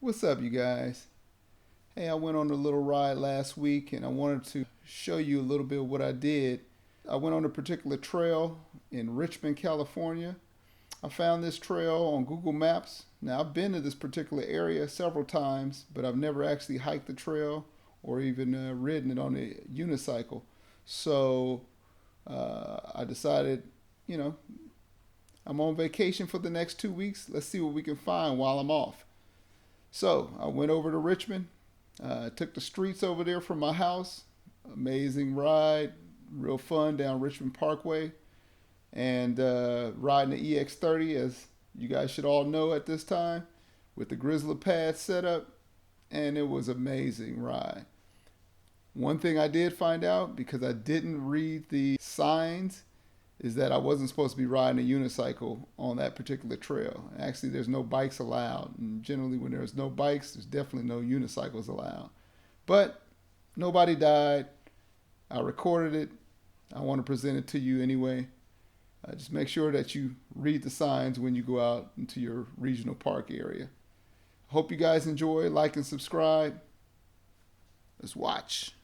What's up, you guys? Hey, I went on a little ride last week and I wanted to show you a little bit of what I did. I went on a particular trail in Richmond, California. I found this trail on Google Maps. Now, I've been to this particular area several times, but I've never actually hiked the trail or even ridden it on a unicycle. So I decided, you know, I'm on vacation for the next 2 weeks. Let's see what we can find while I'm off. So I went over to Richmond, took the streets over there from my house. Amazing ride, real fun down Richmond Parkway, and riding the EX30, as you guys should all know at this time, with the Grizzla pad set up, and it was an amazing ride. One thing I did find out, because I didn't read the signs, is that I wasn't supposed to be riding a unicycle on that particular trail. Actually, there's no bikes allowed. And generally, when there's no bikes, there's definitely no unicycles allowed. But nobody died. I recorded it. I want to present it to you anyway. Just make sure that you read the signs when you go out into your regional park area. Hope you guys enjoy. Like and subscribe. Let's watch.